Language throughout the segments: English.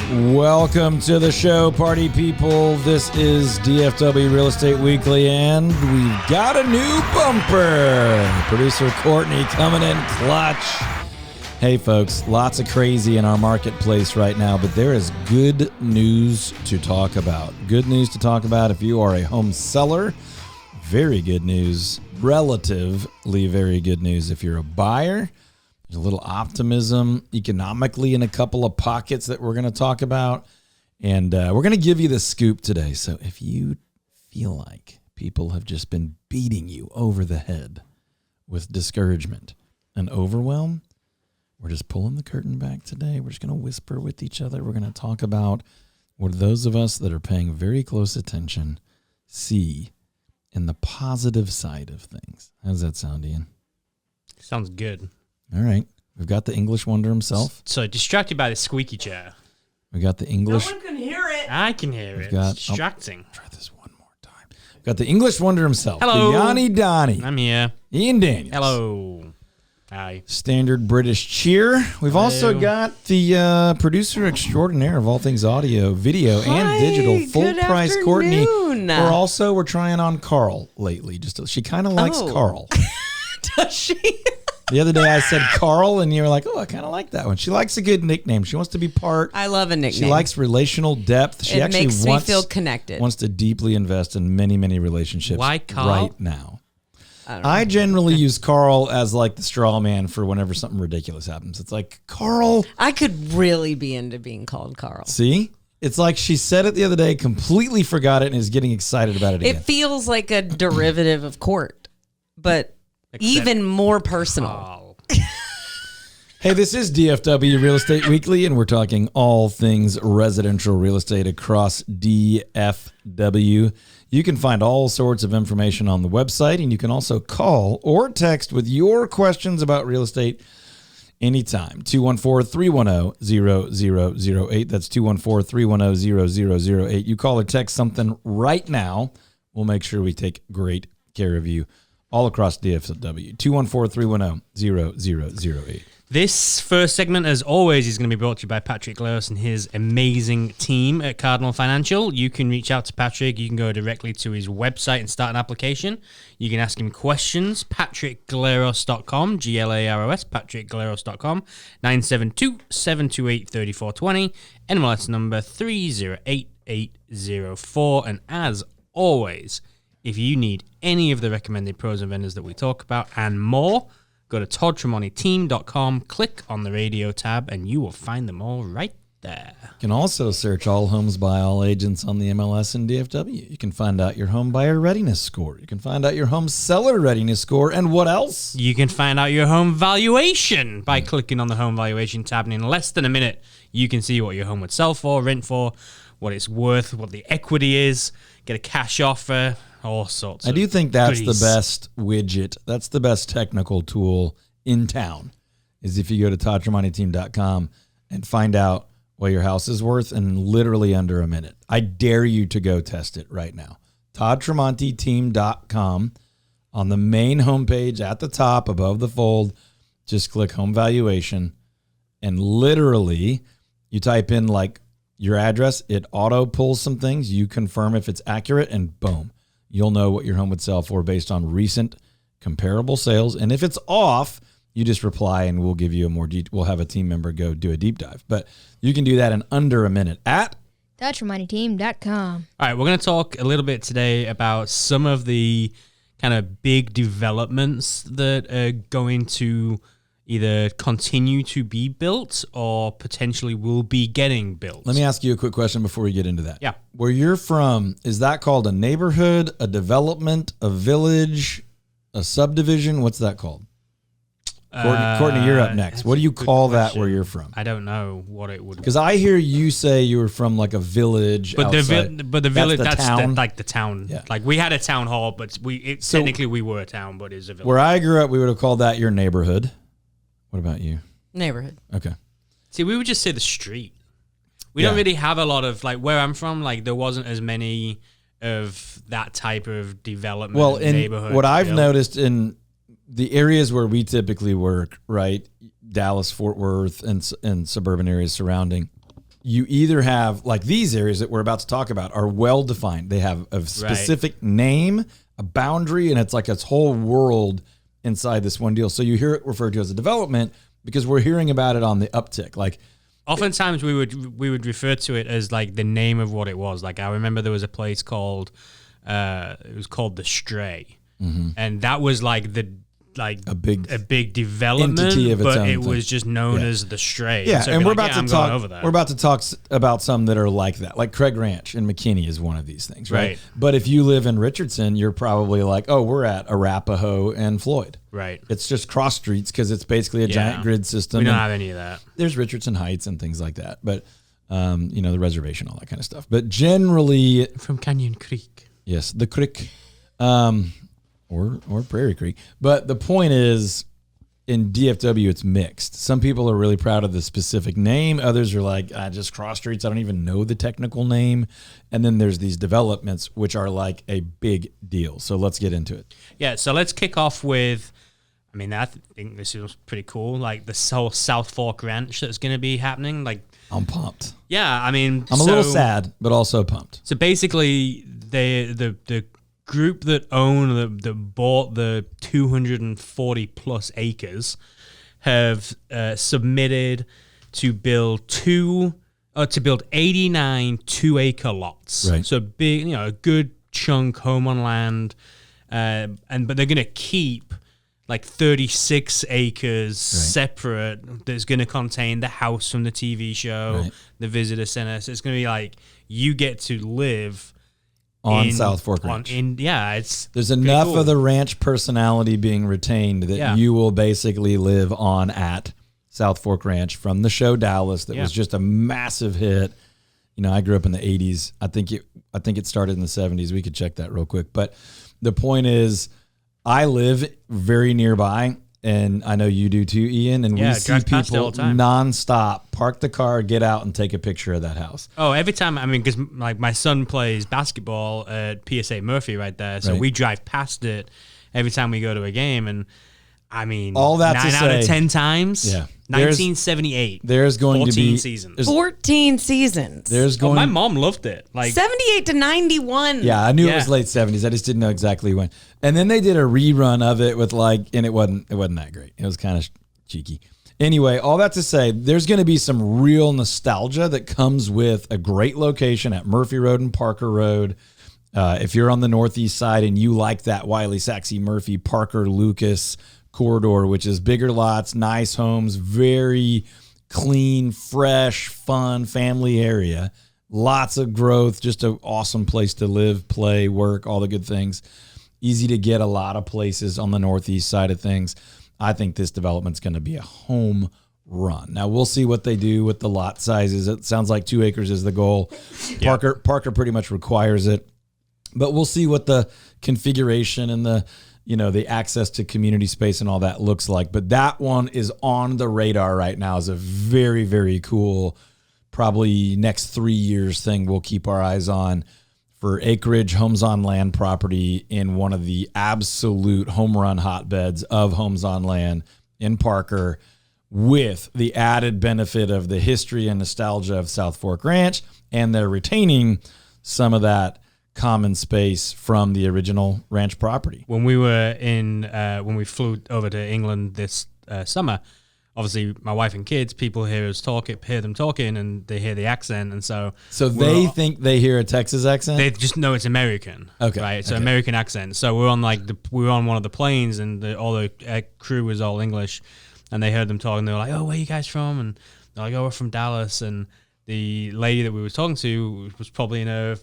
Welcome to the show, party people. This is DFW Real Estate Weekly, and we've got a new bumper. Producer Courtney coming in clutch. Hey, folks, lots of crazy in our marketplace right now, but there is good news to talk about. Good news to talk about if you are a home seller. Very good news. Relatively very good news if you're a buyer. There's a little optimism economically in a couple of pockets that we're going to talk about. And we're going to give you the scoop today. So if you feel like people have just been beating you over the head with discouragement and overwhelm, we're just pulling the curtain back today. We're just going to whisper with each other. We're going to talk about what those of us that are paying very close attention see in the positive side of things. How does that sound, Ian? Sounds good. All right. We've got the English wonder himself. So distracted by the squeaky chair. We got the English. No one can hear it. I can hear it. It's distracting. Try this one more time. We've got the English wonder himself. Hello. The Yanni Donnie. I'm here. Ian Daniels. Hello. Hi. Standard British cheer. We've also got the producer extraordinaire of all things audio, video, and digital, full price Courtney. We're trying on Carl lately. She kind of likes Carl. Does she? The other day I said Carl, and you were like, oh, I kind of like that one. She likes a good nickname. She wants to be part. I love a nickname. She likes relational depth. She actually makes me feel connected. Wants to deeply invest in many, many relationships. Why Carl? Right now. I generally use Carl as like the straw man for whenever something ridiculous happens. It's like, Carl. I could really be into being called Carl. See? It's like she said it the other day, completely forgot it, and is getting excited about it again. It feels like a derivative of court, but even more personal. Hey, this is DFW Real Estate Weekly, and we're talking all things residential real estate across DFW. You can find all sorts of information on the website, and you can also call or text with your questions about real estate anytime. 214-310-0008. That's 214-310-0008. You call or text something right now. We'll make sure we take great care of you all across DFW. 214-310-0008. This first segment, as always, is going to be brought to you by Patrick Glaros and his amazing team at Cardinal Financial. You can reach out to Patrick. You can go directly to his website and start an application. You can ask him questions. PatrickGlaros.com, Glaros, PatrickGlaros.com, 972-728-3420, NMLS number 308804. And as always, if you need any of the recommended pros and vendors that we talk about and more, go to toddtremonti.team.com, click on the radio tab, and you will find them all right there. You can also search all homes by all agents on the MLS and DFW. You can find out your home buyer readiness score. You can find out your home seller readiness score. And what else? You can find out your home valuation by clicking on the home valuation tab. And in less than a minute, you can see what your home would sell for, rent for, what it's worth, what the equity is, get a cash offer, all sorts of I do think that's goodies. the best widget. That's the best technical tool in town, is if you go to toddtremontiteam.com and find out what your house is worth in literally under a minute. I dare you to go test it right now. toddtremontiteam.com. On the main homepage at the top above the fold, just click home valuation, and literally you type in like your address, it auto pulls some things, you confirm if it's accurate, and boom. You'll know what your home would sell for based on recent comparable sales. And if it's off, you just reply and we'll give you a more we'll have a team member go do a deep dive. But you can do that in under a minute at TouchMoneyTeam.com. All right, we're going to talk a little bit today about some of the kind of big developments that are going to either continue to be built or potentially will be getting built. Let me ask you a quick question before we get into that. Yeah. Where you're from, is that called a neighborhood, a development, a village, a subdivision? What's that called? Courtney, you're up next. What do you call that where you're from? I don't know what it would be. Because I hear you say you were from like a village but outside. the village, that's town. like the town. Yeah. Like we had a town hall, but technically we were a town, but it's a village. Where I grew up, we would have called that your neighborhood. What about you? Neighborhood. Okay. See, we would just say the street. We don't really have a lot of, like, where I'm from, like, there wasn't as many of that type of development. Well, in neighborhood what I've noticed in the areas where we typically work, right, Dallas, Fort Worth, and suburban areas surrounding, you either have, like these areas that we're about to talk about are well defined. They have a specific name, a boundary, and it's like its whole world inside this one deal. So you hear it referred to as a development because we're hearing about it on the uptick. Like, oftentimes we would refer to it as like the name of what it was. Like I remember there was a place called it was called The Stray, and that was like a big development, entity of its but own it thing. was just known as The Stray. Yeah, so and we're about I'm to going talk. over that. We're about to talk about some that are like that, like Craig Ranch in McKinney is one of these things, right? Right. But if you live in Richardson, you're probably like, oh, we're at Arapahoe and Floyd. Right. It's just cross streets because it's basically a giant grid system. We don't and have any of that. There's Richardson Heights and things like that, but the reservation, all that kind of stuff. But generally, From Canyon Creek. yes, the creek, or Prairie Creek. But the point is, in DFW, it's mixed. Some people are really proud of the specific name. Others are like, just cross streets. I don't even know the technical name. And then there's these developments, which are like a big deal. So let's get into it. Yeah, so let's kick off with, I think this is pretty cool, like the whole South Fork Ranch that's going to be happening. Like, I'm pumped. yeah, I mean, I'm a little sad, but also pumped. So basically, the group that bought the 240 plus acres have submitted to build 89 2-acre lots. Right. So big, a good chunk home on land, but they're going to keep like 36 acres separate. That's going to contain the house from the TV show, the visitor center. So it's going to be like you get to live on South Fork Ranch. There's enough cool. of the ranch personality being retained that you will basically live on at South Fork Ranch from the show Dallas. That was just a massive hit. I grew up in the 80s. I think it started in the 70s. We could check that real quick. But the point is, I live very nearby, and I know you do too, Ian. And we see people nonstop park the car, get out, and take a picture of that house. Oh, every time, because like my son plays basketball at PSA Murphy right there, so we drive past it every time we go to a game, and I mean, all that 9 out of 10 times. Yeah. 1978. There's going to be 14 seasons. 14 seasons. My mom loved it. Like 78 to 91. Yeah, I knew it was late 70s. I just didn't know exactly when. And then they did a rerun of it with and it wasn't that great. It was kind of cheeky. Anyway, all that to say, there's going to be some real nostalgia that comes with a great location at Murphy Road and Parker Road. If you're on the northeast side and you like that Wiley, Saxe, Murphy, Parker, Lucas corridor, which is bigger lots, nice homes, very clean, fresh, fun, family area, lots of growth, just an awesome place to live, play, work, all the good things. Easy to get a lot of places on the northeast side of things. I think this development's going to be a home run. Now we'll see what they do with the lot sizes. It sounds like 2 acres is the goal. Parker pretty much requires it, but we'll see what the configuration and the access to community space and all that looks like. But that one is on the radar right now as a very, very cool, probably next 3 years thing we'll keep our eyes on for acreage, homes on land property in one of the absolute home run hotbeds of homes on land in Parker, with the added benefit of the history and nostalgia of South Fork Ranch, and they're retaining some of that common space from the original ranch property. when we flew over to England this summer, obviously my wife and kids, people hear them talking, and they hear the accent, and so they think they hear a Texas accent. They just know it's American. Okay, right? So okay. American accent. So we're on one of the planes, and all the crew was all English, and they heard them talking. They were like, "Oh, where are you guys from?" And they're like, "Oh, we're from Dallas." And the lady that we were talking to was probably in her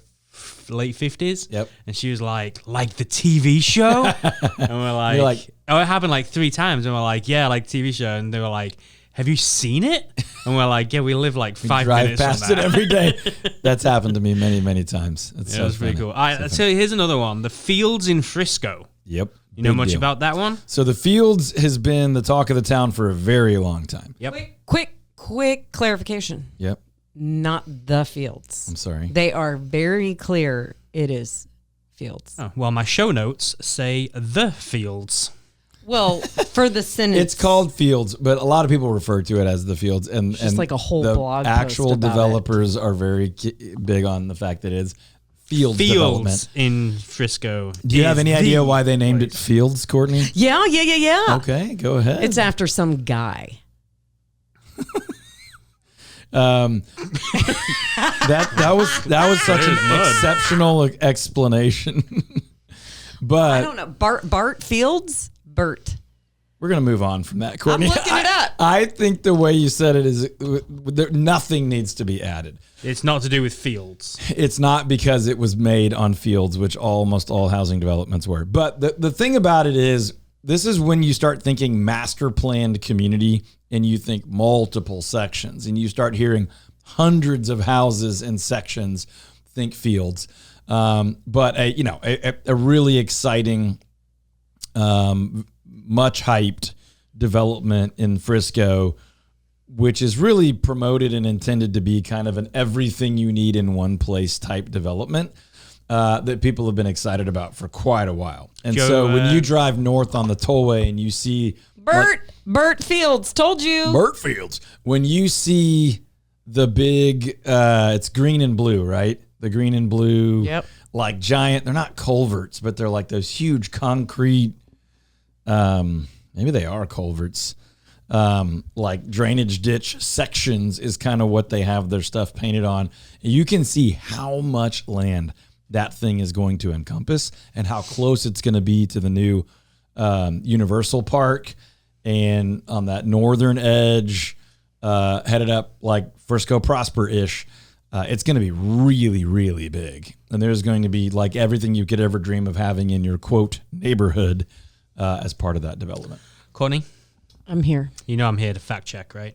late 50s. Yep. And she was like the TV show? And we're like, oh, it happened like 3 times. And we're like, yeah, like TV show. And they were like, have you seen it? And we're like, yeah, we live like 5 minutes drive past from it that. every day. That's happened to me many, many times. It was pretty cool. All right, so here's another one. The Fields in Frisco. Yep. You know Big much deal. about that one? So the Fields has been the talk of the town for a very long time. Yep. Quick clarification. Yep. Not the Fields. I'm sorry. They are very clear. It is Fields. Oh, well, my show notes say the Fields. Well, for the sentence. It's called Fields, but a lot of people refer to it as the Fields. And just like a whole the blog post actual about developers are very big on the fact that it's Fields development. in Frisco. Do you have any idea why they named it Fields, Courtney? Yeah. Okay, go ahead. It's after some guy. That was such an exceptional explanation. But I don't know. Bart Fields? Bert. we're gonna move on from that, Courtney. I'm looking it up. I think the way you said it is nothing needs to be added. It's not to do with fields. It's not because it was made on fields, which almost all housing developments were. But the thing about it is, this is when you start thinking master planned community and you think multiple sections and you start hearing hundreds of houses and sections, think fields. But a really exciting, much hyped development in Frisco, which is really promoted and intended to be kind of an everything you need in one place type development that people have been excited about for quite a while. And so when you drive north on the tollway and you see Bert Fields, told you. Bert Fields, when you see the big, it's green and blue, right? The green and blue, Yep. like giant, they're not culverts, but they're like those huge concrete, maybe they are culverts, like drainage ditch sections is kind of what they have their stuff painted on. You can see how much land that thing is going to encompass and how close it's going to be to the new Universal Park. And on that northern edge, headed up like Frisco Prosper-ish, it's going to be really, really big. And there's going to be like everything you could ever dream of having in your, quote, neighborhood as part of that development. Courtney, I'm here. you know I'm here to fact check, right?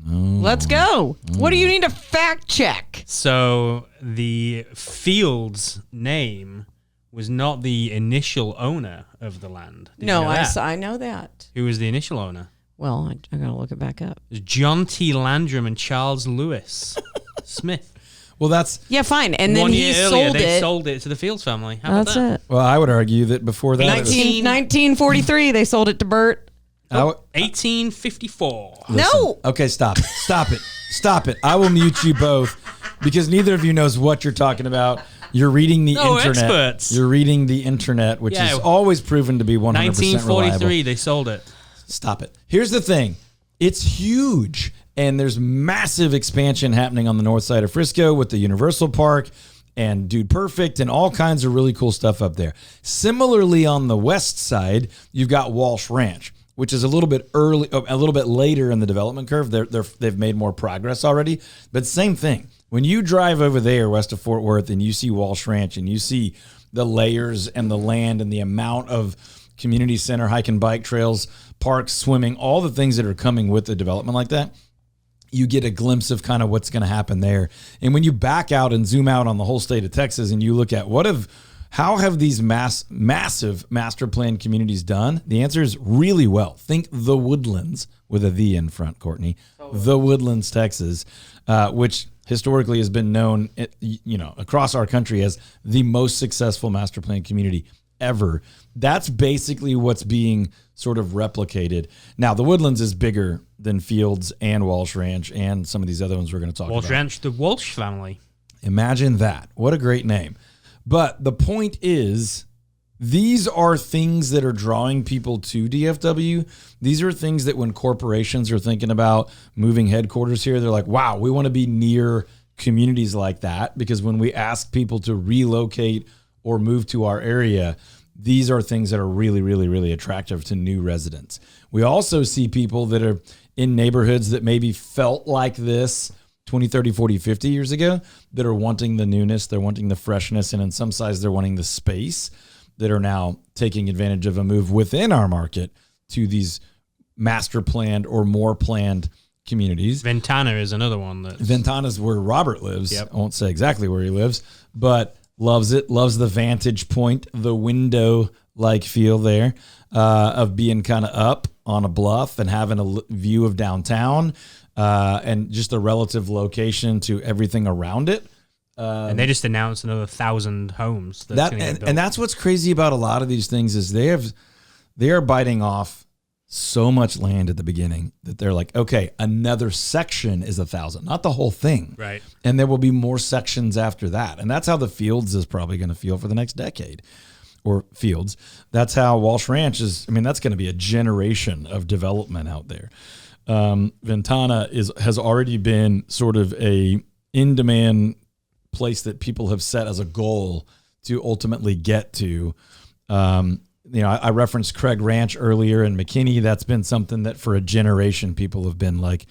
Let's go. What do you need to fact check? So the Fields name was not the initial owner of the land. Did you know that? I know that. Who was the initial owner? Well, I got to look it back up. It was John T. Landrum and Charles Lewis Smith. Well, that's Yeah, fine. And then 1 he year earlier, sold they it. sold it to the Fields family. How about That's that? it. well, I would argue that before that, it was, 1943, they sold it to Bert. 1854. No. okay, stop it. I will mute you both because neither of you knows what you're talking about. You're reading the No, internet. experts. You're reading the internet, which Yeah. is always proven to be 100% 1943, reliable. they sold it. Stop it. Here's the thing. It's huge, and there's massive expansion happening on the north side of Frisco with the Universal Park and Dude Perfect and all kinds of really cool stuff up there. Similarly, on the west side, you've got Walsh Ranch, which is a little bit later in the development curve. They've made more progress already, but same thing. When you drive over there west of Fort Worth and you see Walsh Ranch and you see the layers and the land and the amount of community center, hike and bike trails, parks, swimming, all the things that are coming with a development like that, you get a glimpse of kind of what's going to happen there. And when you back out and zoom out on the whole state of Texas and you look at how have these massive master plan communities done? The answer is really well. Think The Woodlands with a V in front, Courtney. The Woodlands, Texas, which historically has been known, across our country as the most successful master plan community ever. That's basically what's being sort of replicated. Now, The Woodlands is bigger than Fields and Walsh Ranch and some of these other ones we're going to talk Walsh about. Ranch, the Walsh family. Imagine that. What a great name. But the point is, these are things that are drawing people to DFW. These are things that when corporations are thinking about moving headquarters here, they're like, wow, we want to be near communities like that. Because when we ask people to relocate or move to our area, these are things that are really, really, really attractive to new residents. We also see people that are in neighborhoods that maybe felt like this 20, 30, 40, 50 years ago that are wanting the newness, they're wanting the freshness, and in some size they're wanting the space, that are now taking advantage of a move within our market to these master planned or more planned communities. Ventanna is another one. Ventanna's where Robert lives. Yep. I won't say exactly where he lives, but loves it, loves the vantage point, the window-like feel there of being kind of up on a bluff and having a view of downtown and just a relative location to everything around it. And they just announced another 1,000 homes. That's gonna get built. And that's what's crazy about a lot of these things is they have they are biting off so much land at the beginning that they're like, okay, another section is 1,000, not the whole thing. Right. And there will be more sections after that. And that's how the Fields is probably going to feel for the next decade. Or Fields. That's how Walsh Ranch is. I mean, that's going to be a generation of development out there. Ventanna has already been sort of a in-demand place that people have set as a goal to ultimately get to. I referenced Craig Ranch earlier and McKinney. That's been something that for a generation people have been like,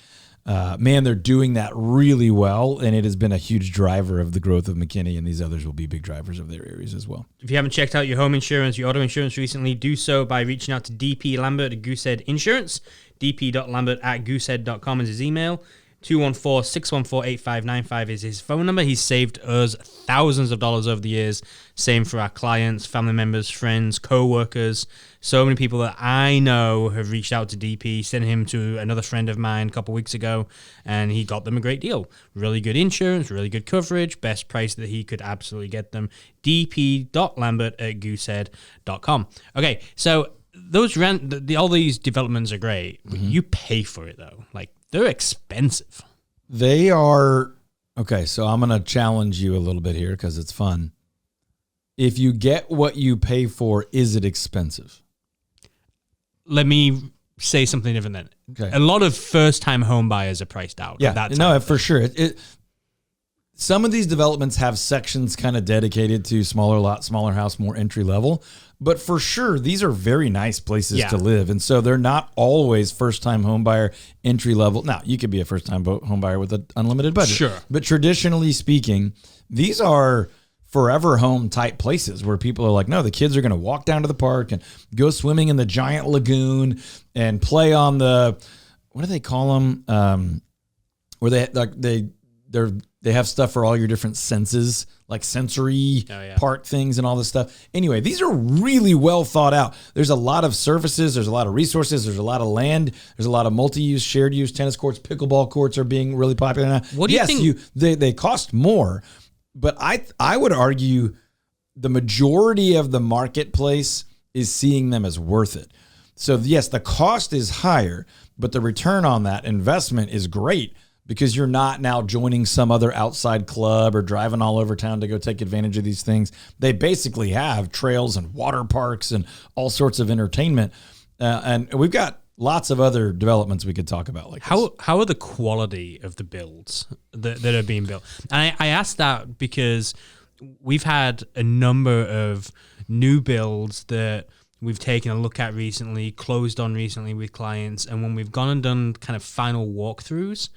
man, they're doing that really well, and it has been a huge driver of the growth of McKinney, and these others will be big drivers of their areas as well. If you haven't checked out your home insurance, your auto insurance recently, do so by reaching out to DP Lambert at Goosehead Insurance. dp.lambert@goosehead.com is his email. 214-614-8595 is his phone number. He's saved us thousands of dollars over the years. Same for our clients, family members, friends, co-workers. So many people that I know have reached out to DP, sent him to another friend of mine a couple weeks ago, and he got them a great deal. Really good insurance, really good coverage, best price that he could absolutely get them. dp.lambert@goosehead.com. Okay, so those all these developments are great, but you pay for it though. Like, they're expensive. They are. Okay, so I'm going to challenge you a little bit here because it's fun. If you get what you pay for, is it expensive? Let me say something different then. Okay. A lot of first-time home buyers are priced out. Yeah, no, for sure. Some of these developments have sections kind of dedicated to smaller lot, smaller house, more entry level. But for sure, these are very nice places to live. And so they're not always first-time home buyer entry level. Now, you could be a first-time home buyer with an unlimited budget. Sure. But traditionally speaking, these are forever home type places where people are like, no, the kids are going to walk down to the park and go swimming in the giant lagoon and play on the, what do they call them? Where they have stuff for all your different senses, like sensory park things and all this stuff. Anyway, these are really well thought out. There's a lot of services. There's a lot of resources. There's a lot of land. There's a lot of multi-use, shared use tennis courts. Pickleball courts are being really popular now. What do you think? They cost more, but I would argue the majority of the marketplace is seeing them as worth it. So yes, the cost is higher, but the return on that investment is great, because you're not now joining some other outside club or driving all over town to go take advantage of these things. They basically have trails and water parks and all sorts of entertainment. And we've got lots of other developments we could talk about. Like how are the quality of the builds that are being built? And I asked that because we've had a number of new builds that we've taken a look at recently, closed on recently with clients. And when we've gone and done kind of final walkthroughs,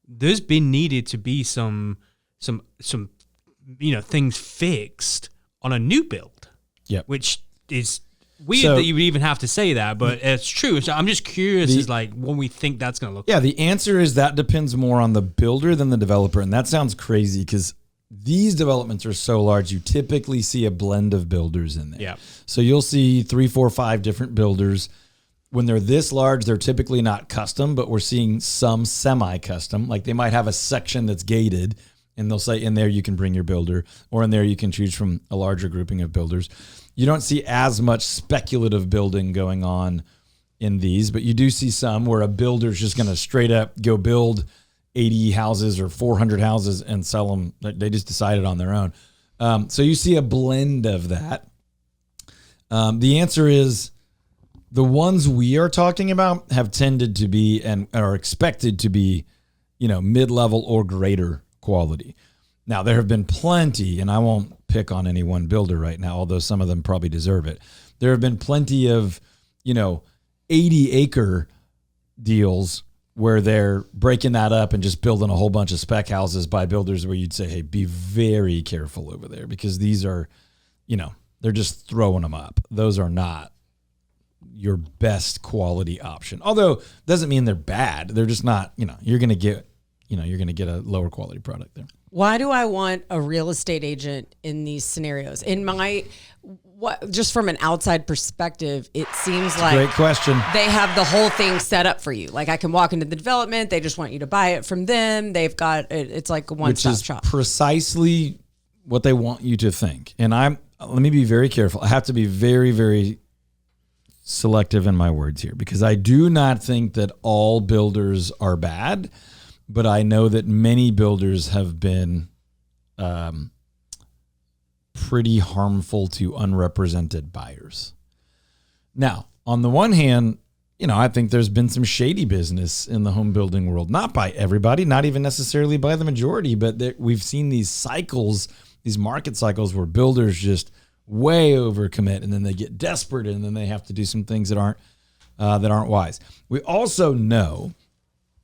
there's been needed to be some things fixed on a new build. Yeah, which is weird that you would even have to say that, but it's true. So I'm just curious, when we think that's going to look. Yeah, the answer is that depends more on the builder than the developer, and that sounds crazy because these developments are so large. You typically see a blend of builders in there. Yeah, so you'll see 3, 4, 5 different builders. When they're this large, they're typically not custom, but we're seeing some semi-custom. Like they might have a section that's gated, and they'll say in there you can bring your builder, or in there you can choose from a larger grouping of builders. You don't see as much speculative building going on in these, but you do see some where a builder's just going to straight up go build 80 houses or 400 houses and sell them. They just decided on their own. So you see a blend of that. The answer is, the ones we are talking about have tended to be and are expected to be, mid-level or greater quality. Now, there have been plenty, and I won't pick on any one builder right now, although some of them probably deserve it. There have been plenty of, 80-acre deals where they're breaking that up and just building a whole bunch of spec houses by builders where you'd say, hey, be very careful over there, because these are, they're just throwing them up. Those are not your best quality option. Although doesn't mean they're bad. They're just not, you're going to get a lower quality product there. Why do I want a real estate agent in these scenarios? Just from an outside perspective, it seems like great question. They have the whole thing set up for you. Like I can walk into the development. They just want you to buy it from them. They've got it's like a one-stop shop. Precisely what they want you to think. And let me be very careful. I have to be very, very selective in my words here, because I do not think that all builders are bad, but I know that many builders have been pretty harmful to unrepresented buyers. Now, on the one hand, I think there's been some shady business in the home building world, not by everybody, not even necessarily by the majority, but we've seen these cycles, these market cycles where builders just way overcommit, and then they get desperate, and then they have to do some things that aren't wise. We also know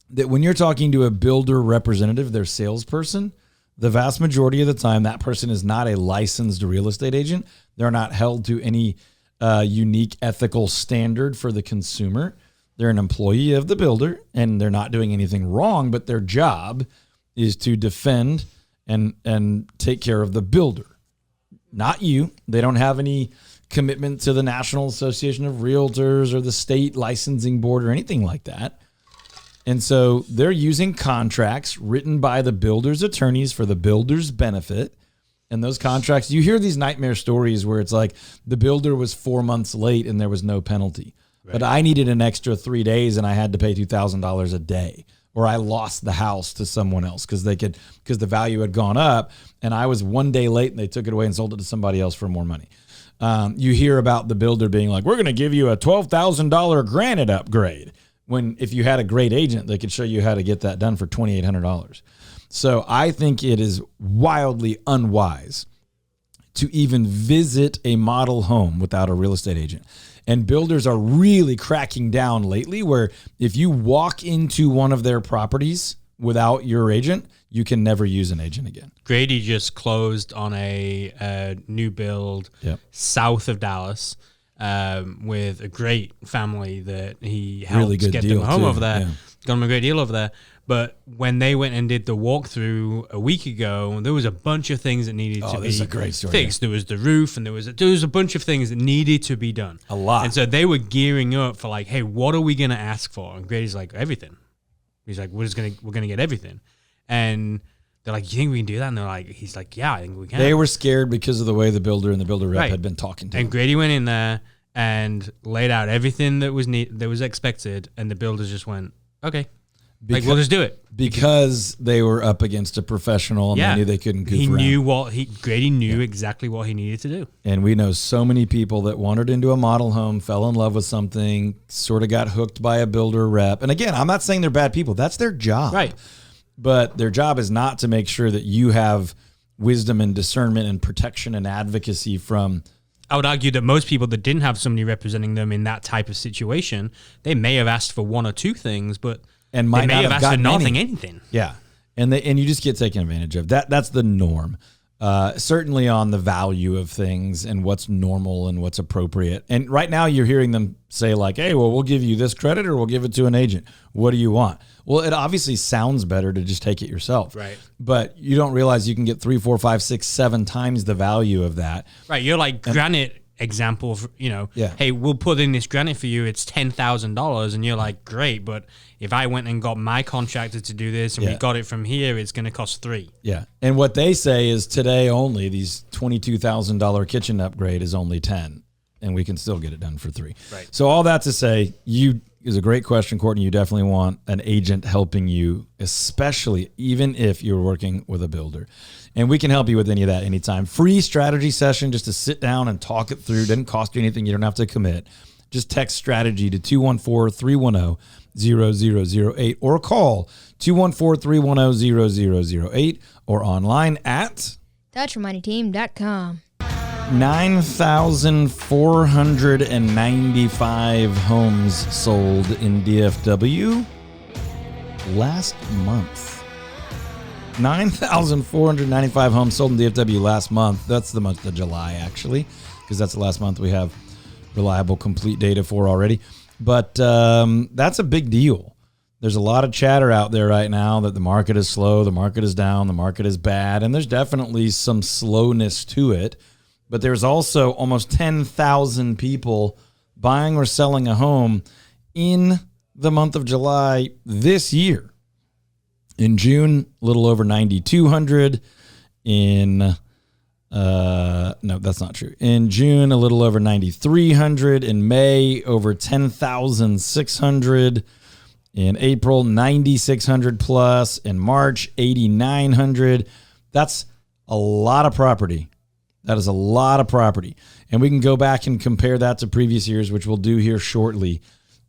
that when you're talking to a builder representative, their salesperson, the vast majority of the time, that person is not a licensed real estate agent. They're not held to any unique ethical standard for the consumer. They're an employee of the builder, and they're not doing anything wrong, but their job is to defend and take care of the builder, not you. They don't have any commitment to the National Association of Realtors or the state licensing board or anything like that. And so they're using contracts written by the builder's attorneys for the builder's benefit. And those contracts, you hear these nightmare stories where it's like the builder was 4 months late and there was no penalty. Right. But I needed an extra 3 days and I had to pay $2,000 a day. Or I lost the house to someone else because the value had gone up, and I was 1 day late and they took it away and sold it to somebody else for more money. You hear about the builder being like, we're going to give you a $12,000 granite upgrade. When if you had a great agent, they could show you how to get that done for $2,800. So I think it is wildly unwise to even visit a model home without a real estate agent. And builders are really cracking down lately, where if you walk into one of their properties without your agent, you can never use an agent again. Grady just closed on a new build south of Dallas with a great family that he helped really good get deal them a home too. over there. Yeah. Got them a great deal over there. But when they went and did the walkthrough a week ago, there was a bunch of things that needed to be this is a great story, fixed. There was the roof, and there was a bunch of things that needed to be done. A lot. And so they were gearing up for like, hey, what are we going to ask for? And Grady's like, everything. He's like, we're going to get everything. And they're like, you think we can do that? And he's like, yeah, I think we can. They were scared because of the way the builder and the builder rep had been talking to them. And Grady went in there and laid out everything that was expected, and the builders just went, okay. We'll just do it. Because they were up against a professional and they knew they couldn't goof around. Grady knew exactly what he needed to do. And we know so many people that wandered into a model home, fell in love with something, sort of got hooked by a builder rep. And again, I'm not saying they're bad people. That's their job. Right. But their job is not to make sure that you have wisdom and discernment and protection and advocacy from. I would argue that most people that didn't have somebody representing them in that type of situation, they may have asked for one or two things, but and might they may not have asked for nothing, anything. Yeah. And you just get taken advantage of. That's the norm. Certainly on the value of things and what's normal and what's appropriate. And right now you're hearing them say like, hey, well, we'll give you this credit or we'll give it to an agent. What do you want? Well, it obviously sounds better to just take it yourself. Right. But you don't realize you can get 3, 4, 5, 6, 7 times the value of that. Right. You're like granite example of, hey, we'll put in this granite for you. It's $10,000. And you're like, great. But if I went and got my contractor to do this and we got it from here, it's going to cost $3,000. Yeah. And what they say is today only, these $22,000 kitchen upgrade is only $10,000, and we can still get it done for $3,000. Right. So all that to say, is a great question, Courtney. You definitely want an agent helping you, especially even if you're working with a builder. And we can help you with any of that anytime. Free strategy session just to sit down and talk it through. Doesn't cost you anything. You don't have to commit. Just text strategy to 214-310-0008 or call 214-310-0008 or online at TouchMoneyTeam.com. 9,495 homes sold in DFW last month. 9,495 homes sold in DFW last month. That's the month of July, actually, because that's the last month we have reliable, complete data for already. But that's a big deal. There's a lot of chatter out there right now that the market is slow, the market is down, the market is bad, and there's definitely some slowness to it. But there's also almost 10,000 people buying or selling a home in the month of July this year. In June, a little over 9,200. In No, that's not true. In June, a little over 9,300. In May, over 10,600. In April, 9,600 plus. In March, 8,900. That's a lot of property. That is a lot of property. And we can go back and compare that to previous years, which we'll do here shortly.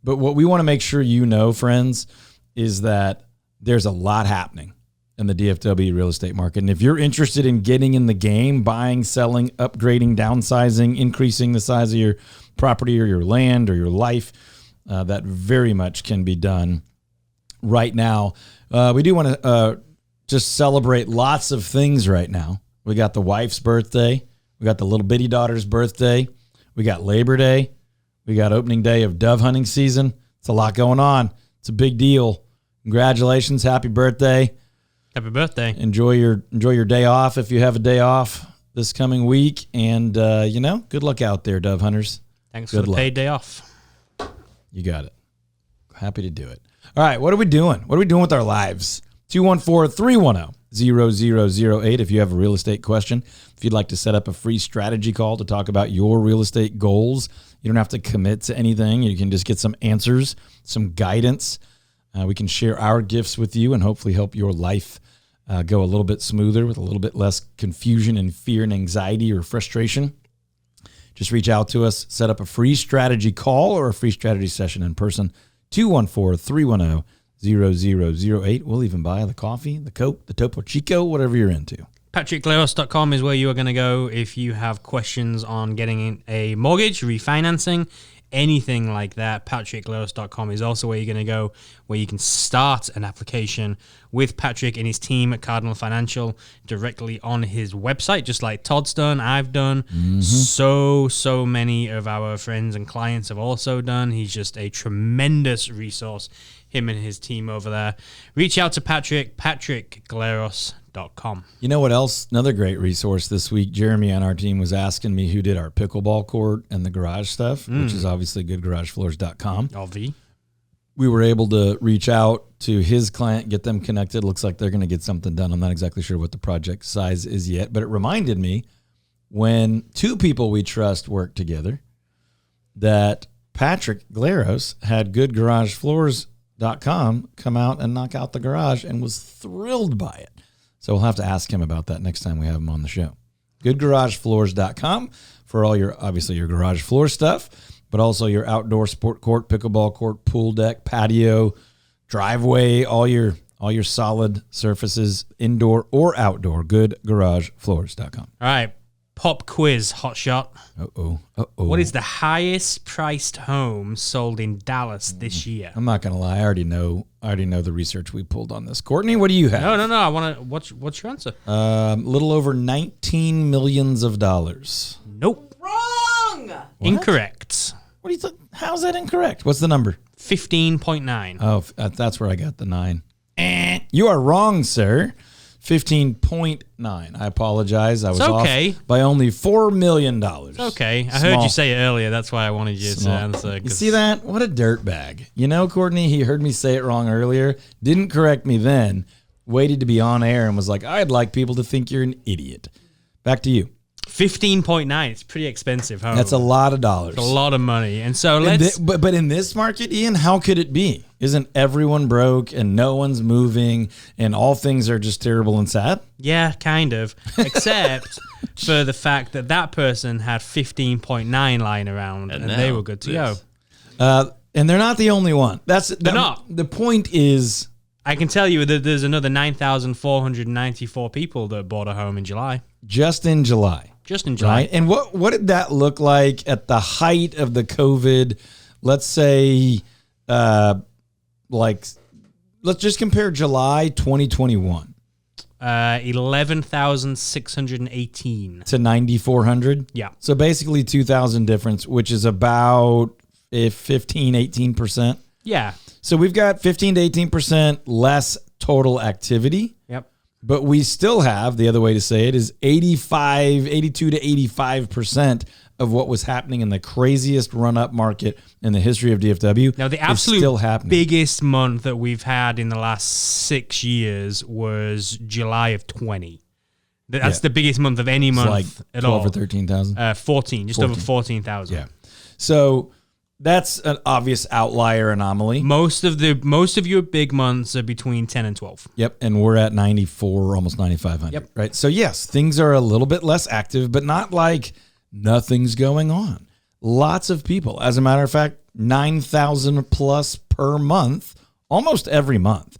But what we want to make sure you know, friends, is that there's a lot happening in the DFW real estate market. And if you're interested in getting in the game, buying, selling, upgrading, downsizing, increasing the size of your property or your land or your life, that very much can be done right now. We do want to just celebrate lots of things right now. We got the wife's birthday. We got the little bitty daughter's birthday. We got Labor Day. We got opening day of dove hunting season. It's a lot going on. It's a big deal. Congratulations. Happy birthday. Happy birthday. Enjoy your day off if you have a day off this coming week. And, good luck out there, dove hunters. Thanks for the paid day off. You got it. Happy to do it. All right, what are we doing? What are we doing with our lives? 214-310-0008 if you have a real estate question. If you'd like to set up a free strategy call to talk about your real estate goals, you don't have to commit to anything. You can just get some answers, some guidance. We can share our gifts with you and hopefully help your life go a little bit smoother with a little bit less confusion and fear and anxiety or frustration. Just reach out to us, set up a free strategy call or a free strategy session in person, 214-310-0008. We'll even buy the coffee, the Coke, the Topo Chico, whatever you're into. PatrickGleros.com is where you are going to go if you have questions on getting a mortgage, refinancing, anything like that. PatrickGleros.com is also where you're going to go, where you can start an application with Patrick and his team at Cardinal Financial directly on his website, just like Todd's done, I've done. So many of our friends and clients have also done. He's just a tremendous resource, him and his team over there. Reach out to Patrick, PatrickGleros.com. You know what else? Another great resource this week. Jeremy on our team was asking me who did our pickleball court and the garage stuff, which is obviously goodgaragefloors.com. LV. We were able to reach out to his client, get them connected. Looks like they're going to get something done. I'm not exactly sure what the project size is yet, but it reminded me when two people we trust work together that Patrick Gleros had goodgaragefloors.com come out and knock out the garage and was thrilled by it. So we'll have to ask him about that next time we have him on the show. Goodgaragefloors.com for all your, obviously, your garage floor stuff, but also your outdoor sport court, pickleball court, pool deck, patio, driveway, all your solid surfaces, indoor or outdoor. Goodgaragefloors.com. All right. Pop quiz, hot shot. Uh-oh. What is the highest priced home sold in Dallas this year? I'm not going to lie. I already know the research we pulled on this. Courtney, what do you have? No. I want to. What's your answer? A little over $19 million. Nope. Wrong. What? Incorrect. What do you think? How's that incorrect? What's the number? 15.9. Oh, that's where I got the 9. You are wrong, sir. 15.9. I apologize. I was off by only $4 million. Okay. I heard you say it earlier. That's why I wanted you to answer. You see that? What a dirtbag. You know, Courtney, he heard me say it wrong earlier, didn't correct me then, waited to be on air and was like, I'd like people to think you're an idiot. Back to you. 15.9. It's pretty expensive home. That's a lot of dollars. It's a lot of money. And so but in this market, Ian, how could it be? Isn't everyone broke and no one's moving and all things are just terrible and sad? Yeah, kind of. Except for the fact that person had 15.9 lying around and they were good to go. And they're not the only one. They're not. The point is, I can tell you that there's another 9,494 people that bought a home in July. Just in July. Right? And what did that look like at the height of the COVID? Let's say, let's just compare July 2021. 11,618 to 9,400. Yeah. So basically 2,000 difference, which is about 15-18%. Yeah. So we've got 15 to 18% less total activity. Yep. But we still have, the other way to say it is 82 to 85% of what was happening in the craziest run-up market in the history of DFW. Now, the absolute biggest month that we've had in the last 6 years was July of 20. That's the biggest month of any month like at 12 all. or 13,000. 14, just over 14,000. Yeah. So that's an obvious outlier anomaly. Most of your big months are between 10 and 12. Yep, and we're at 94, almost 9,500. Yep. Right. So yes, things are a little bit less active, but not like nothing's going on. Lots of people. As a matter of fact, 9,000 plus per month, almost every month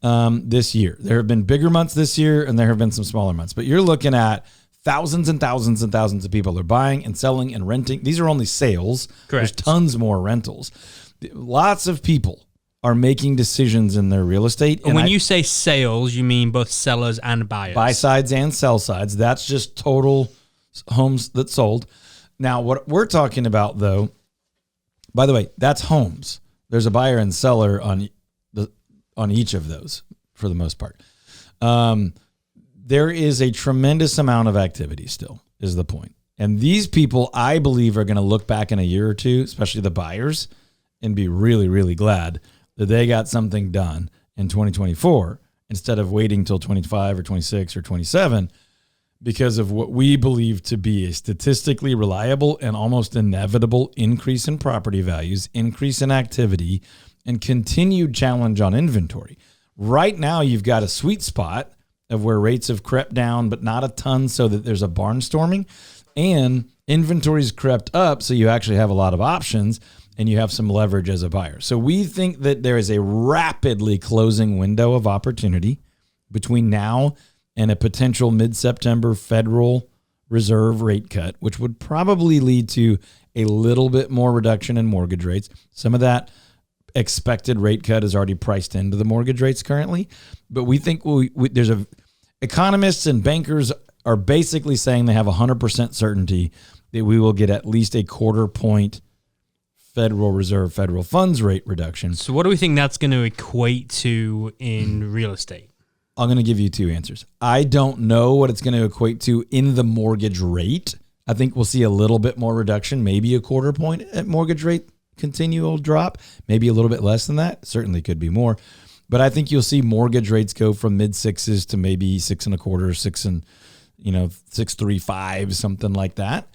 this year. There have been bigger months this year, and there have been some smaller months. But you're looking at thousands and thousands and thousands of people are buying and selling and renting. These are only sales. Correct. There's tons more rentals. Lots of people are making decisions in their real estate. And when you say sales, you mean both sellers and buyers. Buy sides and sell sides. That's just total homes that sold. Now, what we're talking about, though, by the way, that's homes. There's a buyer and seller on each of those for the most part. There is a tremendous amount of activity still, is the point. And these people, I believe, are going to look back in a year or two, especially the buyers, and be really, really glad that they got something done in 2024 instead of waiting till 25 or 26 or 27 because of what we believe to be a statistically reliable and almost inevitable increase in property values, increase in activity, and continued challenge on inventory. Right now, you've got a sweet spot of where rates have crept down, but not a ton so that there's a barnstorming, and inventory's crept up so you actually have a lot of options and you have some leverage as a buyer. So we think that there is a rapidly closing window of opportunity between now and a potential mid-September Federal Reserve rate cut, which would probably lead to a little bit more reduction in mortgage rates. Some of that expected rate cut is already priced into the mortgage rates currently, but we think economists and bankers are basically saying they have 100% certainty that we will get at least a 0.25 point Federal Reserve federal funds rate reduction. So what do we think that's going to equate to in real estate? I'm going to give you two answers. I don't know what it's going to equate to in the mortgage rate. I think we'll see a little bit more reduction, maybe a 0.25 point at mortgage rate continual drop, maybe a little bit less than that. Certainly could be more. But I think you'll see mortgage rates go from mid sixes to maybe 6.25, 6.35, something like that.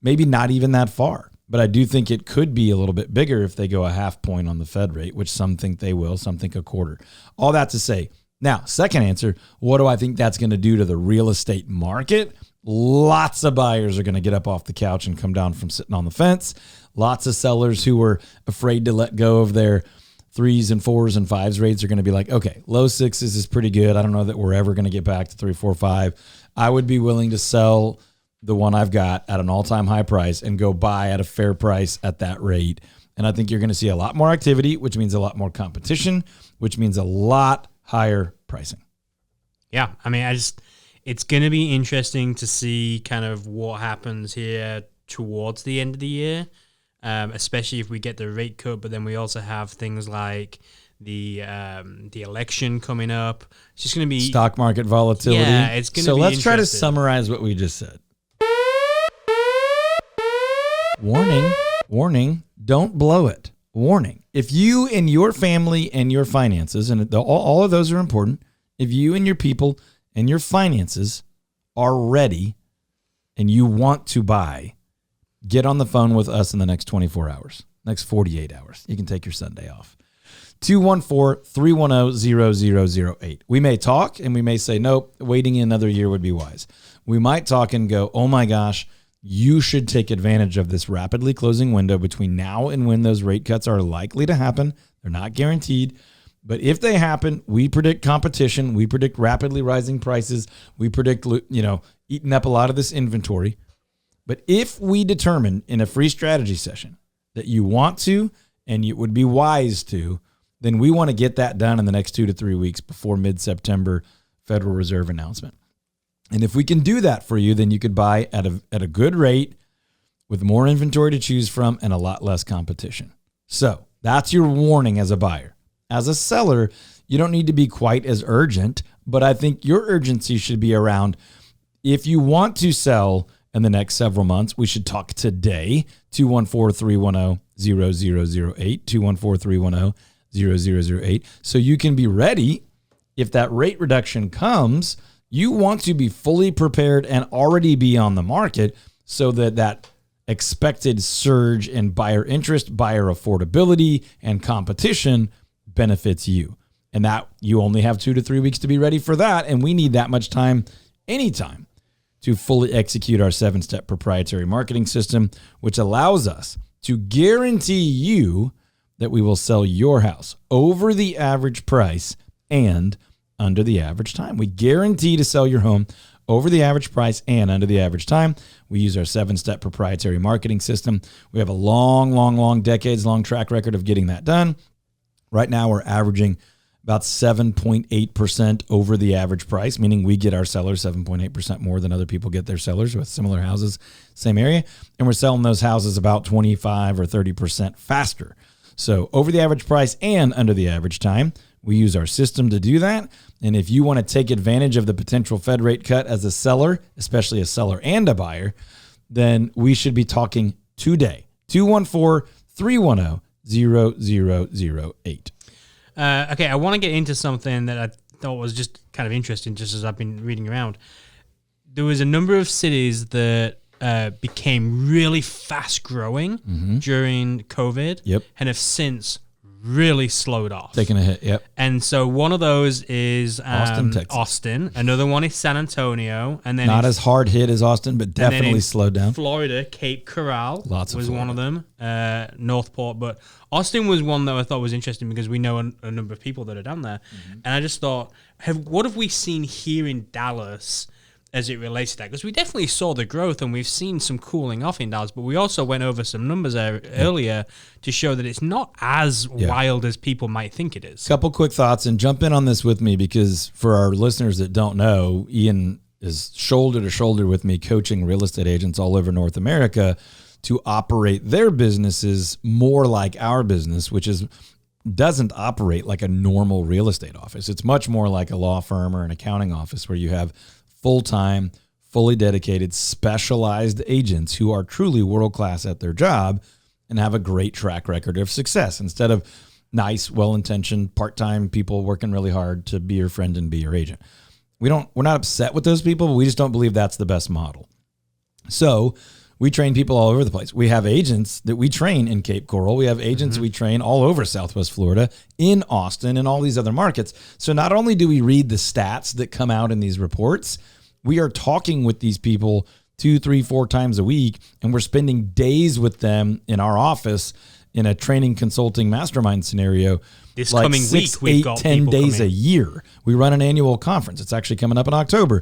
Maybe not even that far. But I do think it could be a little bit bigger if they go a 0.5 point on the Fed rate, which some think they will, some think a 0.25. All that to say, now, second answer, what do I think that's going to do to the real estate market? Lots of buyers are going to get up off the couch and come down from sitting on the fence. Lots of sellers who were afraid to let go of their 3s and 4s and 5s rates are going to be like, okay, low 6s is pretty good. I don't know that we're ever going to get back to 3, 4, 5. I would be willing to sell the one I've got at an all-time high price and go buy at a fair price at that rate. And I think you're going to see a lot more activity, which means a lot more competition, which means a lot higher pricing. Yeah, I mean, it's going to be interesting to see kind of what happens here towards the end of the year, especially if we get the rate cut, but then we also have things like the election coming up. It's just going to be stock market volatility. Yeah, it's going to be So let's try to interesting. summarize what we just said. Warning, don't blow it. Warning. If you and your family and your finances, and all of those are important, if you and your people and your finances are ready and you want to buy, get on the phone with us in the next 24 hours, next 48 hours. You can take your Sunday off. 214-310-0008. We may talk and we may say, nope, waiting another year would be wise. We might talk and go, oh my gosh, you should take advantage of this rapidly closing window between now and when those rate cuts are likely to happen. They're not guaranteed. But if they happen, we predict competition. We predict rapidly rising prices. We predict, eating up a lot of this inventory. But if we determine in a free strategy session that you want to and it would be wise to, then we want to get that done in the next 2 to 3 weeks before mid-September Federal Reserve announcement. And if we can do that for you, then you could buy at a good rate with more inventory to choose from and a lot less competition. So that's your warning as a buyer. As a seller, you don't need to be quite as urgent, but I think your urgency should be around if you want to sell in the next several months, we should talk today, 214-310-0008, 214-310-0008, so you can be ready if that rate reduction comes. You want to be fully prepared and already be on the market so that expected surge in buyer interest, buyer affordability, and competition benefits you. And that you only have 2 to 3 weeks to be ready for that. And we need that much time anytime to fully execute our 7-step proprietary marketing system, which allows us to guarantee you that we will sell your house over the average price and under the average time. We guarantee to sell your home over the average price and under the average time. We use our 7-step proprietary marketing system. We have a long, decades-long track record of getting that done. Right now, we're averaging about 7.8% over the average price, meaning we get our sellers 7.8% more than other people get their sellers with similar houses, same area. And we're selling those houses about 25 or 30% faster. So over the average price and under the average time, we use our system to do that. And if you want to take advantage of the potential Fed rate cut as a seller, especially a seller and a then we should be talking today. 214-310-0008. Okay, I want to get into something that I thought was just kind of interesting, just as I've been reading around. There was a number of cities that became really fast growing during COVID, and have since really slowed off. Taking a hit, yep. And so one of those is Austin, Texas. Austin. Another one is San Antonio, and then not as hard hit as Austin, but definitely slowed down. Florida, Cape Coral was one of them. Northport, but Austin was one that I thought was interesting because we know a number of people that are down there, and I just thought, what have we seen here in Dallas as it relates to that? Because we definitely saw the growth and we've seen some cooling off in Dallas, but we also went over some numbers earlier to show that it's not as wild as people might think it is. Couple quick thoughts, and jump in on this with me, because for our listeners that don't know, Ian is shoulder to shoulder with me coaching real estate agents all over North America to operate their businesses more like our business, which doesn't operate like a normal real estate office. It's much more like a law firm or an accounting office where you have full-time, fully dedicated, specialized agents who are truly world-class at their job and have a great track record of success, instead of nice, well-intentioned, part-time people working really hard to be your friend and be your agent. We're not upset with those people, but we just don't believe that's the best model. So we train people all over the place. We have agents that we train in Cape Coral. We have agents we train all over Southwest Florida, in Austin, and all these other markets. So not only do we read the stats that come out in these reports, we are talking with these people 2, 3, 4 times a week, and we're spending days with them in our office in a training consulting mastermind scenario. This like coming 6, week, we've 8, got 10 days coming. a year. We run an annual conference. It's actually coming up in October.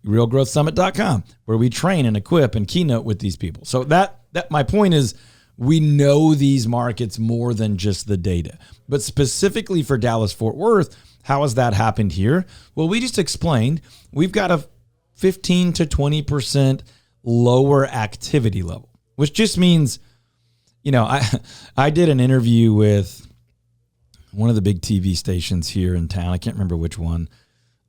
RealGrowthSummit.com, where we train and equip and keynote with these people. So that my point is, we know these markets more than just the data. But specifically for Dallas-Fort Worth, how has that happened here? Well, we just explained we've got a 15 to 20% lower activity level, which just means, I did an interview with one of the big TV stations here in town. I can't remember which one.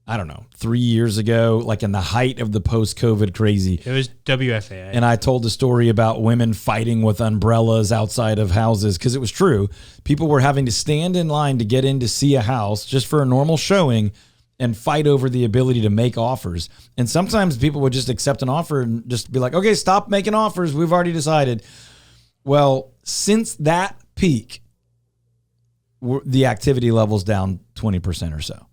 I don't know, 3 years ago, like in the height of the post-COVID crazy. It was WFAA. And I told a story about women fighting with umbrellas outside of houses, because it was true. People were having to stand in line to get in to see a house just for a normal showing and fight over the ability to make offers. And sometimes people would just accept an offer and just be like, okay, stop making offers. We've already decided. Well, since that peak, the activity level's down 20% or so.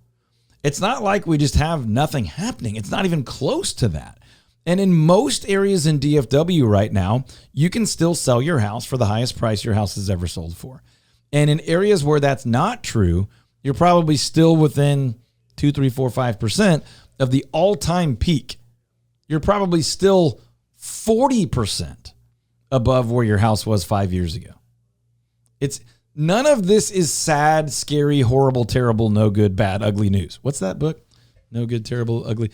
It's not like we just have nothing happening. It's not even close to that. And in most areas in DFW right now, you can still sell your house for the highest price your house has ever sold for. And in areas where that's not true, you're probably still within 2, 3, 4, 5% of the all-time peak. You're probably still 40% above where your house was 5 years ago. None of this is sad, scary, horrible, terrible, no good, bad, ugly news. What's that book? No good, terrible, ugly.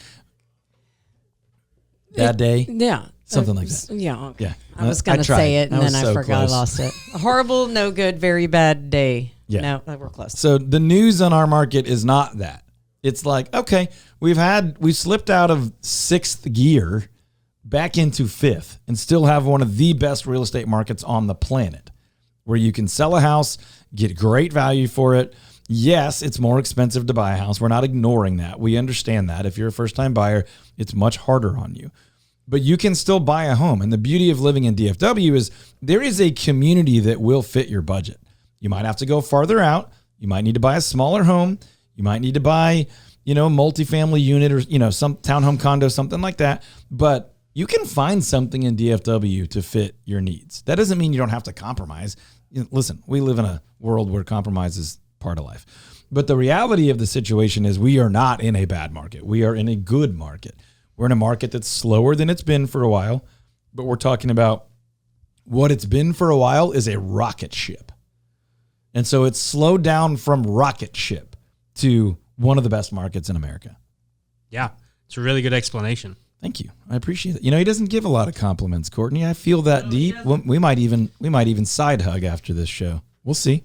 Bad day? Yeah. Something like that. Yeah. Okay. Yeah. I was going to say it, and then I forgot close. I lost it. Horrible, no good, very bad day. Yeah. No, we're close. So the news on our market is not that. It's like, okay, we slipped out of 6th gear back into 5th and still have one of the best real estate markets on the planet, where you can sell a house, get great value for it, Yes, it's more expensive to buy a house. We're not ignoring that. We understand that. If you're a first-time buyer, it's much harder on you. But you can still buy a home. And the beauty of living in DFW is there is a community that will fit your budget. You might have to go farther out. You might need to buy a smaller home. You might need to buy, a multifamily unit or, some townhome condo, something like that. But you can find something in DFW to fit your needs. That doesn't mean you don't have to compromise. Listen, we live in a world where compromise is part of life. But the reality of the situation is we are not in a bad market. We are in a good market. We're in a market that's slower than it's been for a while, but we're talking about what it's been for a while is a rocket ship. And so it's slowed down from rocket ship to one of the best markets in America. Yeah, it's a really good explanation. Thank you. I appreciate it. He doesn't give a lot of compliments, Courtney. I feel that deep. We might even side hug after this show. We'll see.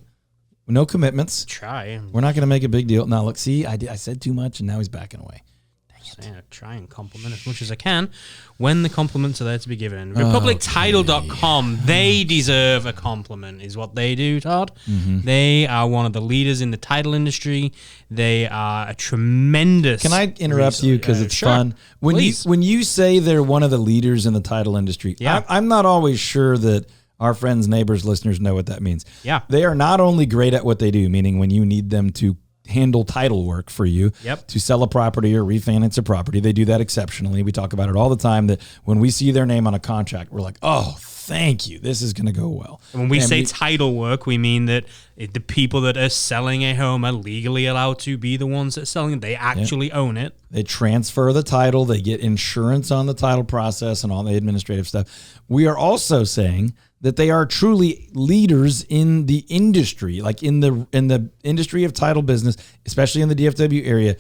No commitments. Try. We're not going to make a big deal. Now, look, see, I said too much, and now he's backing away. Try and compliment as much as I can when the compliments are there to be given. RepublicTitle.com, they deserve a compliment, is what they do, Todd. Mm-hmm. They are one of the leaders in the title industry. They are a tremendous... Can I interrupt you because it's fun? When you say they're one of the leaders in the title industry, I'm not always sure that our friends, neighbors, listeners know what that means. Yeah. They are not only great at what they do, meaning when you need them to handle title work for you to sell a property or refinance a property. They do that exceptionally. We talk about it all the time that when we see their name on a contract, we're like, oh, thank you. This is going to go well. And when we say title work, we mean that the people that are selling a home are legally allowed to be the ones that are selling it. They actually own it. They transfer the title. They get insurance on the title process and all the administrative stuff. We are also saying that they are truly leaders in the industry, like in the industry of title business, especially in the DFW area.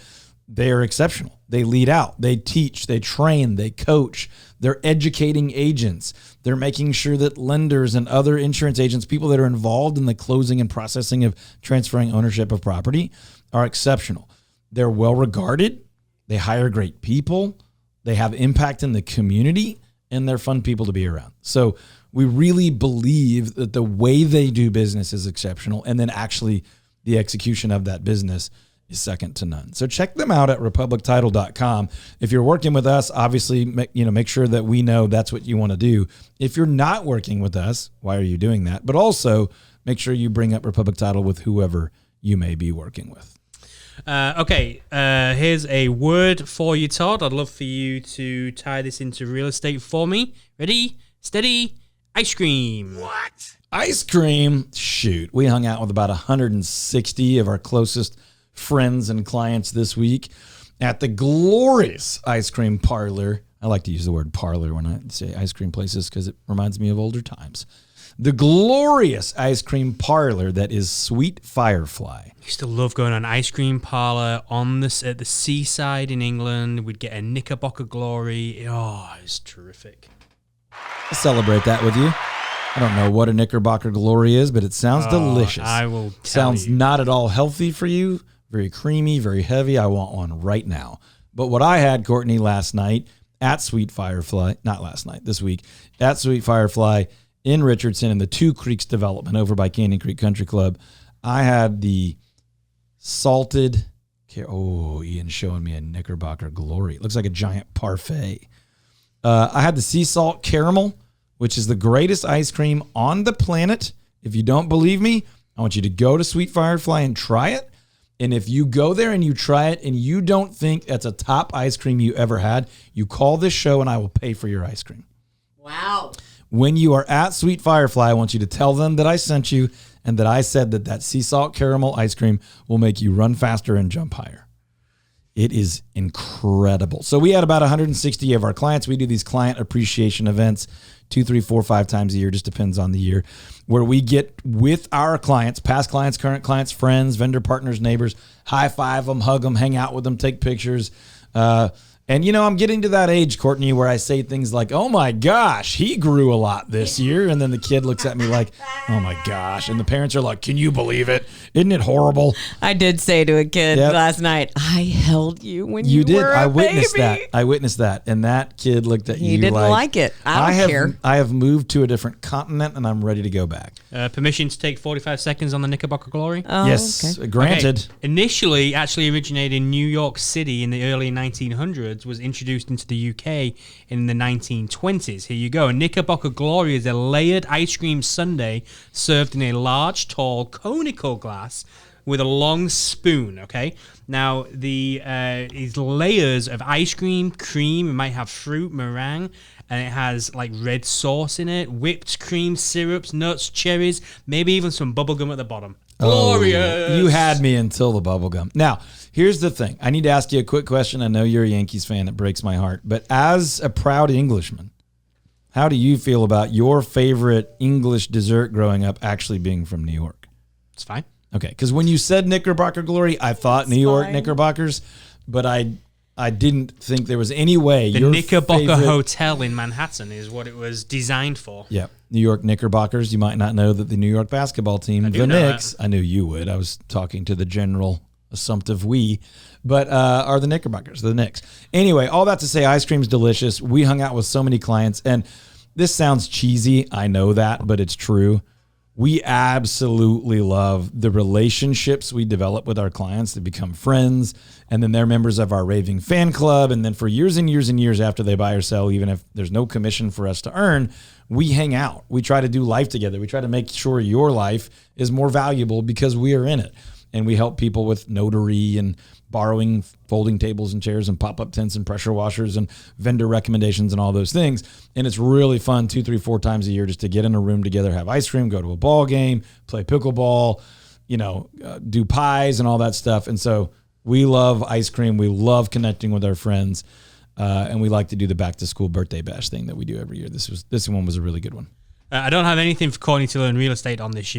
They are exceptional. They lead out. They teach. They train. They coach. They're educating agents. They're making sure that lenders and other insurance agents, people that are involved in the closing and processing of transferring ownership of property, are exceptional. They're well regarded. They hire great people. They have impact in the community, and they're fun people to be around. So we really believe that the way they do business is exceptional, and then actually the execution of that business is second to none. So check them out at RepublicTitle.com. If you're working with us, obviously, make sure that we know that's what you want to do. If you're not working with us, why are you doing that? But also make sure you bring up Republic Title with whoever you may be working with. Here's a word for you, Todd. I'd love for you to tie this into real estate for me. Ready, steady, ice cream. What? Ice cream? Shoot. We hung out with about 160 of our closest friends and clients this week at the glorious ice cream parlor. I like to use the word parlor when I say ice cream places because it reminds me of older times. The glorious ice cream parlor that is Sweet Firefly. I used to love going on ice cream parlor at the seaside in England. We'd get a Knickerbocker Glory. Oh, it was terrific. I'll celebrate that with you. I don't know what a Knickerbocker Glory is, but it sounds delicious. I will tell Sounds you. Not at all healthy for you. Very creamy, very heavy. I want one right now. But what I had, Courtney, last night at Sweet Firefly, not last night, this week, at Sweet Firefly in Richardson in the Two Creeks development over by Canyon Creek Country Club, I had the salted, Ian's showing me a Knickerbocker Glory. It looks like a giant parfait. I had the sea salt caramel, which is the greatest ice cream on the planet. If you don't believe me, I want you to go to Sweet Firefly and try it. And if you go there and you try it and you don't think that's a top ice cream you ever had, you call this show and I will pay for your ice cream. Wow. When you are at Sweet Firefly, I want you to tell them that I sent you and that I said that sea salt caramel ice cream will make you run faster and jump higher. It is incredible. So we had about 160 of our clients. We do these client appreciation events 2, 3, 4, 5 times a year, just depends on the year, where we get with our clients, past clients, current clients, friends, vendor partners, neighbors, high five them, hug them, hang out with them, take pictures, And, you know, I'm getting to that age, Courtney, where I say things like, oh, my gosh, he grew a lot this year. And then the kid looks at me like, oh, my gosh. And the parents are like, can you believe it? Isn't it horrible? I did say to a kid last night, I held you when you did. were a I witnessed baby. that. I witnessed that. And that kid looked at you He didn't like it. I don't care. I have moved to a different continent, and I'm ready to go back. Permission to take 45 seconds on the Knickerbocker Glory? Oh, yes, okay. granted. Okay. Initially, actually originated in New York City in the early 1900s, was introduced into the UK in the 1920s. Here you go. A Knickerbocker Glory is a layered ice cream sundae served in a large, tall, conical glass with a long spoon, okay? Now, these layers of ice cream, cream, it might have fruit, meringue, and it has like red sauce in it, whipped cream, syrups, nuts, cherries, maybe even some bubblegum at the bottom. Glorious! You had me until the bubblegum. Now, here's the thing. I need to ask you a quick question. I know you're a Yankees fan. It breaks my heart. But as a proud Englishman, how do you feel about your favorite English dessert growing up actually being from New York? It's fine. Okay, because when you said Knickerbocker Glory, I thought New York Knickerbockers, but I didn't think there was any way. The Knickerbocker Hotel in Manhattan is what it was designed for. Yeah, New York Knickerbockers. You might not know that the New York basketball team, the Knicks, I knew you would. I was talking to the general assumptive we, but are the Knickerbockers, the Knicks. Anyway, all that to say, ice cream's delicious. We hung out with so many clients, and this sounds cheesy. I know that, but it's true. We absolutely love the relationships we develop with our clients. They become friends, and then they're members of our raving fan club. And then for years and years and years after they buy or sell, even if there's no commission for us to earn, we hang out. We try to do life together. We try to make sure your life is more valuable because we are in it. And we help people with notary and borrowing folding tables and chairs and pop-up tents and pressure washers and vendor recommendations and all those things. And it's really fun 2, 3, 4 times a year just to get in a room together, have ice cream, go to a ball game, play pickleball, do pies and all that stuff. And so we love ice cream. We love connecting with our friends. And we like to do the back-to-school birthday bash thing that we do every year. This one was a really good one. I don't have anything for Courtney to learn real estate on this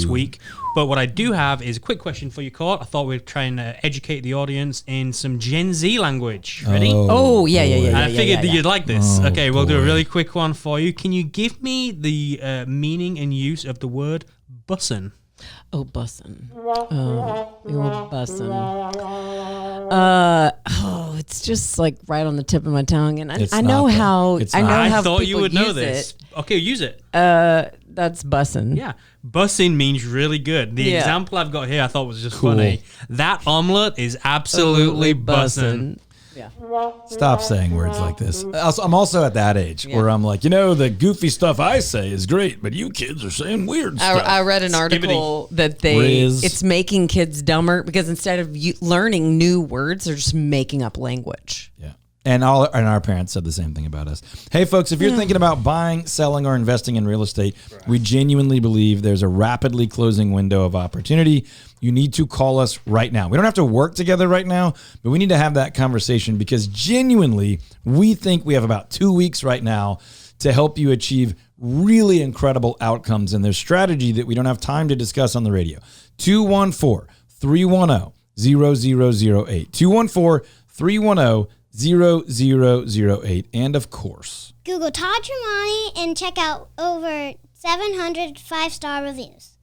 week. But what I do have is a quick question for you, Court. I thought we'd try and educate the audience in some Gen Z language. Ready? Oh, yeah. And I figured that you'd like this. Okay, we'll do a boy. really quick one for you. Can you give me the meaning and use of the word bussin'? Oh, bussin'. You're bussin'. It's just like right on the tip of my tongue, and I know how I thought you people would know use this. Okay, use it. That's bussin'. Yeah. Bussin' means really good. The example I've got here I thought was just funny. That omelet is absolutely bussin'. Yeah. Stop saying words like this. I'm also at that age where I'm like, the goofy stuff I say is great, but you kids are saying weird stuff. I read an article that it's making kids dumber because instead of learning new words, they're just making up language. Yeah. And our parents said the same thing about us. Hey, folks, if you're thinking about buying, selling, or investing in real estate, we genuinely believe there's a rapidly closing window of opportunity. You need to call us right now. We don't have to work together right now, but we need to have that conversation because genuinely, we think we have about 2 weeks right now to help you achieve really incredible outcomes in their strategy that we don't have time to discuss on the radio. 214-310-0008. 214-310-0008. And of course, Google Todd Tremonti and check out over 700 5-star reviews.